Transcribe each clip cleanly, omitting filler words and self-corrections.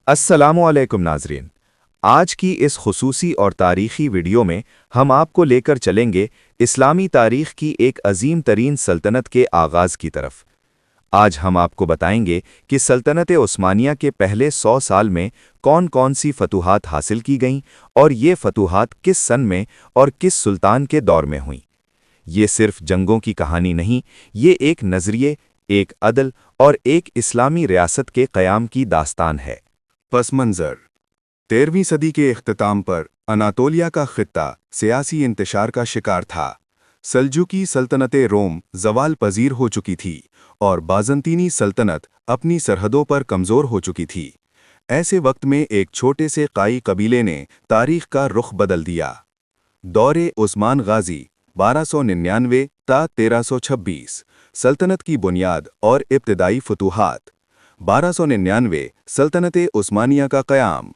अस्सलामुअलैकुम नाज़रीन। आज की इस खुसूसी और तारीख़ी वीडियो में हम आपको लेकर चलेंगे इस्लामी तारीख़ की एक अजीम तरीन सल्तनत के आगाज़ की तरफ। आज हम आपको बताएंगे कि सल्तनत उस्मानिया के पहले 100 साल में कौन कौन सी फतूहात हासिल की गईं और ये फतूहात किस सन में और किस सुल्तान के दौर में हुईं। ये सिर्फ जंगों की कहानी नहीं, ये एक नज़रिए, एक अदल और एक इस्लामी रियासत के क़याम की दास्तान है। पस मंज़र 13वीं सदी के इख्तिताम पर अनातोलिया का खित्ता सियासी इंतशार का शिकार था। सल्जुकी सल्तनत रोम ज़वाल पजीर हो चुकी थी और बाज़ंतीनी सल्तनत अपनी सरहदों पर कमज़ोर हो चुकी थी। ऐसे वक्त में एक छोटे से काई कबीले ने तारीख़ का रुख बदल दिया। दौरे उस्मान गाज़ी 1299 ता 1326, सल्तनत की बुनियाद और इब्तिदाई फतूहात। 1299 सल्तनत उस्मानिया का क़याम।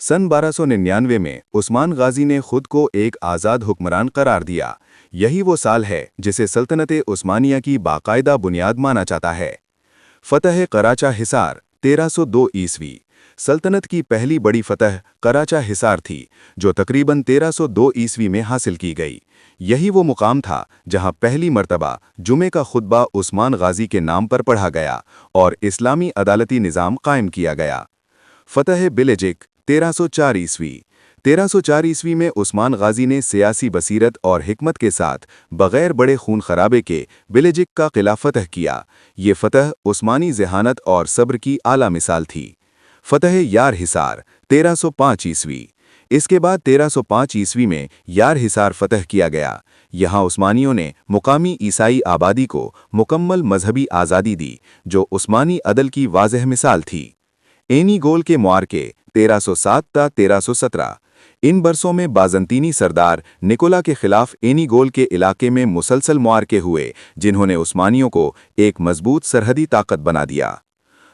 सन 1299 में उस्मान गाज़ी ने खुद को एक आज़ाद हुक्मरान करार दिया। यही वो साल है जिसे सल्तनत उस्मानिया की बाकायदा बुनियाद माना जाता है। फ़तह कराचा हिसार 1302 ईस्वी। सल्तनत की पहली बड़ी फतह कराचा हिसार थी, जो तकरीबन 1302 ईस्वी में हासिल की गई। यही वो मुकाम था जहां पहली मर्तबा जुमे का खुतबा उस्मान गाज़ी के नाम पर पढ़ा गया और इस्लामी अदालती निज़ाम कायम किया गया। फ़तह बिलजिक 1304 ईस्वी। 1304 ईस्वी में उस्मान गाज़ी ने सियासी बसीरत और हिकमत के साथ बग़ैर बड़े खून खराबे के बिलजिक का किला फ़तह किया। ये फ़तह उस्मानी ज़हानत और सब्र की आला मिसाल थी। फ़तह यार हिसार 1305 ईस्वी। इसके बाद 1305 ईस्वी में यार हिसार फ़तह किया गया। यहाँ उस्मानियों ने मुकामी ईसाई आबादी को मुकम्मल मजहबी आज़ादी दी, जो उस्मानी अदल की वाज़ेह मिसाल थी। एनी गोल के मुआरके 1307 ता 1317। इन बरसों में बाज़ंतीनी सरदार निकोला के खिलाफ एनी गोल के इलाके में मुसलसल मुआरके हुए, जिन्होंने उस्मानियों को एक मजबूत सरहदी ताकत बना दिया।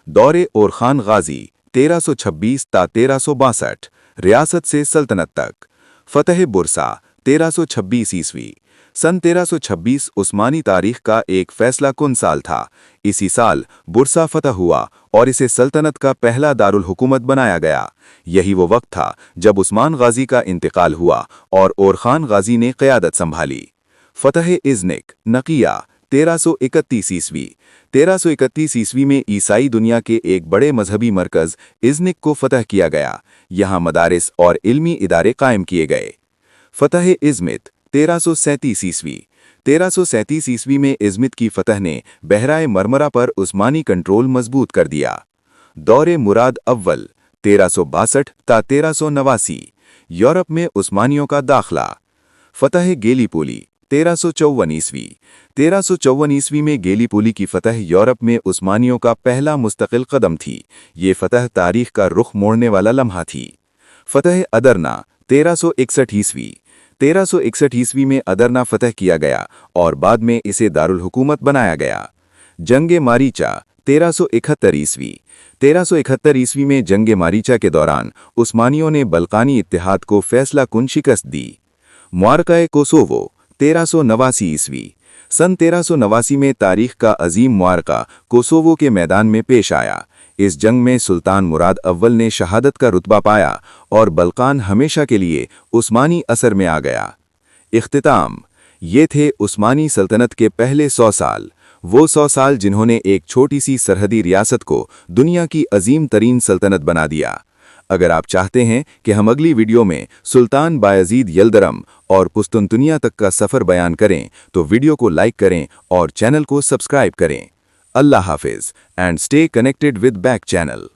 दौरे ओरखान गाज़ी 1326 ता 1362, रियासत से सल्तनत तक। फ़तह बुरसा 1326 ईस्वी। सन 1326 उस्मानी तारीख़ का एक फैसला कुन साल था। इसी साल बुरसा फ़तह हुआ और इसे सल्तनत का पहला दारुल हुकूमत बनाया गया। यही वो वक्त था जब उस्मान गाज़ी का इंतकाल हुआ और ओरखान गाज़ी ने क़यादत संभाली। फ़तह इज़्निक नकिया 1331 ईस्वी। 1331 ईस्वी में ईसाई दुनिया के एक बड़े मजहबी मरकज़ इज़्निक को फ़तह किया गया। यहाँ मदारिस और इल्मी इदारे कायम किए गए। फ़तह इज़्मित 1337 ईस्वी। 1337 ईस्वी में इज़्मित की फ़तह ने बहराए मरमरा पर उस्मानी कंट्रोल मजबूत कर दिया। दौरे मुराद अव्वल 1362 ता 1389, यूरोप में उस्मानियों का दाखला। फ़तह गेलीपोली 1354 ईस्वी। 1354 ईस्वी में गेलीपोली की फ़तह यूरोप में उस्मानियों का पहला मुस्तकिल कदम थी। ये फ़तह तारीख़ का रुख मोड़ने वाला लम्हा थी। फ़तह अदरना 1361 ईस्वी। 1361 ईस्वी में अदरना फ़तह किया गया और बाद में इसे दारुल हुकूमत बनाया गया। जंगे मारीचा 1371 ईस्वी। 1371 ईस्वी में जंगे मारीचा के दौरान उस्मानियों ने बल्कानी इत्तेहाद को फैसला कुन शिकस्त दी। मुआरका कोसोवो 1389 ईस्वी। सन 1389 में तारीख़ का अजीम मुआरका कोसोवो के मैदान में पेश आया। इस जंग में सुल्तान मुराद अव्वल ने शहादत का रुतबा पाया और बल्कान हमेशा के लिए उस्मानी असर में आ गया। इख्तिताम, ये थे उस्मानी सल्तनत के पहले 100 साल। वो 100 साल जिन्होंने एक छोटी सी सरहदी रियासत को दुनिया की अजीम तरीन सल्तनत बना दिया। अगर आप चाहते हैं कि हम अगली वीडियो में सुल्तान बायज़ीद यल्दरम और कुस्तुनतुनिया तक का सफ़र बयान करें, तो वीडियो को लाइक करें और चैनल को सब्सक्राइब करें। अल्लाह हाफ़िज़ and stay connected with back channel.